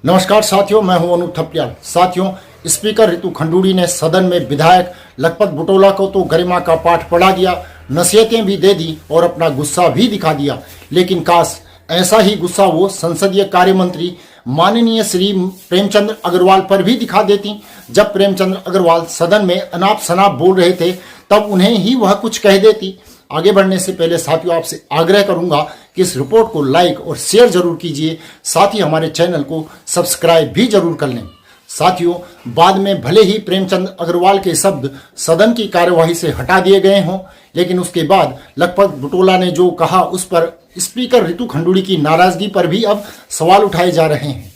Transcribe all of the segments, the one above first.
नमस्कार साथियों, मैं हूं अनूप थपलियाल। साथियों, स्पीकर रितु खंडूड़ी ने सदन में विधायक लखपत बुटोला को तो गरिमा का पाठ पढ़ा दिया, नसीहतें भी दे दी और अपना गुस्सा भी दिखा दिया। लेकिन काश ऐसा ही गुस्सा वो संसदीय कार्य मंत्री माननीय श्री प्रेमचंद अग्रवाल पर भी दिखा देती। जब प्रेमचंद अग्रवाल सदन में अनाप शनाप बोल रहे थे तब उन्हें ही वह कुछ कह देती। आगे बढ़ने से पहले साथियों आपसे आग्रह करूंगा कि इस रिपोर्ट को लाइक और शेयर जरूर कीजिए, साथ ही हमारे चैनल को सब्सक्राइब भी जरूर कर लें। साथियों, बाद में भले ही प्रेमचंद अग्रवाल के शब्द सदन की कार्यवाही से हटा दिए गए हों, लेकिन उसके बाद लखपत बुटोला ने जो कहा उस पर स्पीकर रितु खंडूड़ी की नाराजगी पर भी अब सवाल उठाए जा रहे हैं।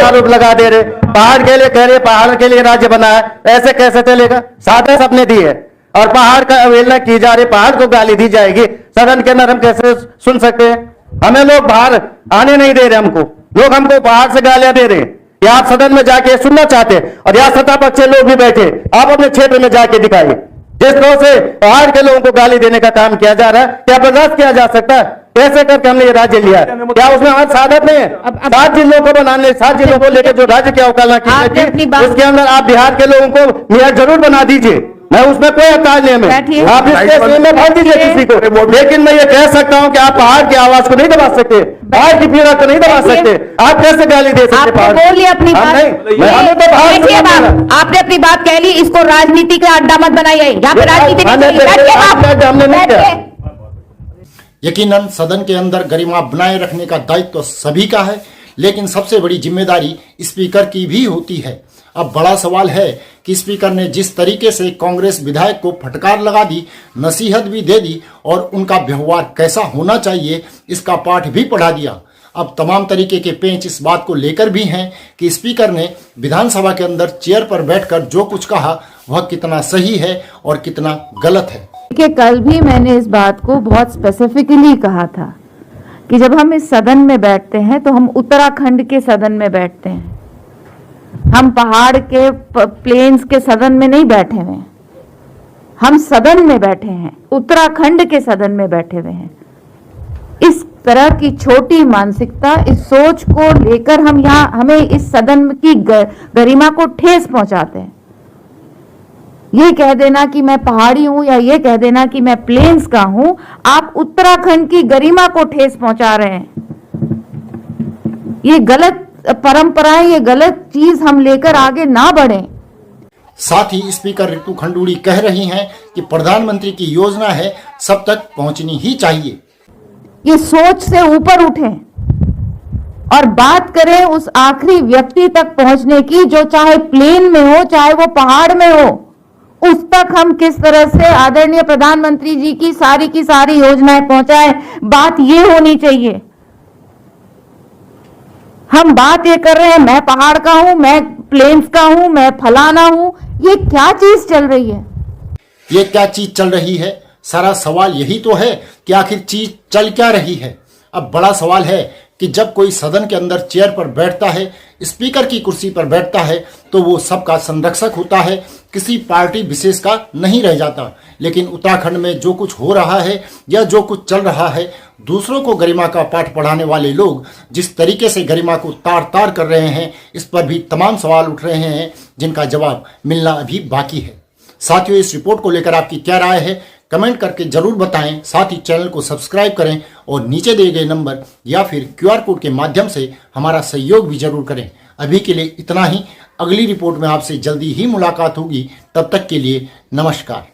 आरोप लगा दे रहे, पहाड़ के लिए कह रहे, पहाड़ के लिए राज्य बना है, ऐसे कैसे चलेगा? सादे सपने दिए और पहाड़ का अवहेलना की जा रही, पहाड़ को गाली दी जाएगी, सदन के अंदर हम कैसे सुन सकते हैं? हमें लोग बाहर आने नहीं दे रहे, लोग हमको पहाड़ से गालियां दे रहे हैं। या आप सदन में जाके सुनना चाहते हैं और यहाँ सत्ता पक्ष के लोग भी बैठे, आप अपने क्षेत्र में जाके दिखाइए। जिस तरह से पहाड़ के लोगों को गाली देने का काम किया जा रहा है, क्या बर्दाश्त किया जा सकता है? कैसे करके हमने ये राज्य लिया है? क्या उसमें हमारी सादत नहीं है? 7 जिलों को बनाने, 7 जिलों को लेकर जो राज्य की अवकालना की थी, उसके अंदर आप बिहार के लोगों को मेयर जरूर बना दीजिए, मैं उसमें कोई अवकाश नहीं है। आप इसके में भर दीजिए किसी को, लेकिन मैं ये कह सकता हूं कि आप पहाड़ की आवाज को नहीं दबा सकते, पहाड़ की पीड़ा को नहीं दबा सकते। आप कैसे गाली दे सकते? बोलिए अपनी बात, आपने अपनी बात कह ली, इसको राजनीति का अड्डा मत बनाइए। यहाँ पे राजनीति हमने नहीं किया। यकीनन सदन के अंदर गरिमा बनाए रखने का दायित्व तो सभी का है, लेकिन सबसे बड़ी जिम्मेदारी स्पीकर की भी होती है। अब बड़ा सवाल है कि स्पीकर ने जिस तरीके से कांग्रेस विधायक को फटकार लगा दी, नसीहत भी दे दी और उनका व्यवहार कैसा होना चाहिए इसका पाठ भी पढ़ा दिया। अब तमाम तरीके के पेंच इस बात को लेकर भी हैं कि स्पीकर ने विधानसभा के अंदर चेयर पर बैठकर जो कुछ कहा वह कितना सही है और कितना गलत है। देखिए, कल भी मैंने इस बात को बहुत स्पेसिफिकली कहा था कि जब हम इस सदन में बैठते हैं तो हम उत्तराखंड के सदन में बैठते हैं, हम पहाड़ के प्लेन्स के सदन में नहीं बैठे हुए हैं, हम सदन में बैठे हैं, उत्तराखंड के सदन में बैठे हुए हैं। इस तरह की छोटी मानसिकता, इस सोच को लेकर हम यहाँ हमें इस सदन की गरिमा को ठेस पहुंचाते हैं। ये कह देना कि मैं पहाड़ी हूं या ये कह देना कि मैं प्लेन्स का हूं, आप उत्तराखंड की गरिमा को ठेस पहुंचा रहे हैं। ये गलत परंपराएं, ये गलत चीज हम लेकर आगे ना बढ़ें। साथ ही स्पीकर रितु खंडूड़ी कह रही हैं कि प्रधानमंत्री की योजना है, सब तक पहुंचनी ही चाहिए। ये सोच से ऊपर उठें और बात करें उस आखिरी व्यक्ति तक पहुंचने की, जो चाहे प्लेन में हो चाहे वो पहाड़ में हो, उस तक हम किस तरह से आदरणीय प्रधानमंत्री जी की सारी योजनाएं पहुंचाएं। बात ये होनी चाहिए। हम बात ये कर रहे हैं मैं पहाड़ का हूं, मैं प्लेन्स का हूं, मैं फलाना हूं, ये क्या चीज चल रही है? ये क्या चीज चल रही है? सारा सवाल यही तो है कि आखिर चीज चल क्या रही है। अब बड़ा सवाल है कि जब कोई सदन के अंदर चेयर पर बैठता है, स्पीकर की कुर्सी पर बैठता है, तो वो सबका संरक्षक होता है, किसी पार्टी विशेष का नहीं रह जाता। लेकिन उत्तराखंड में जो कुछ हो रहा है या जो कुछ चल रहा है, दूसरों को गरिमा का पाठ पढ़ाने वाले लोग जिस तरीके से गरिमा को तार तार कर रहे हैं, इस पर भी तमाम सवाल उठ रहे हैं जिनका जवाब मिलना अभी बाकी है। साथियों, इस रिपोर्ट को लेकर आपकी क्या राय है, कमेंट करके जरूर बताएं। साथ ही चैनल को सब्सक्राइब करें और नीचे दिए गए नंबर या फिर QR कोड के माध्यम से हमारा सहयोग भी जरूर करें। अभी के लिए इतना ही। अगली रिपोर्ट में आपसे जल्दी ही मुलाकात होगी। तब तक के लिए नमस्कार।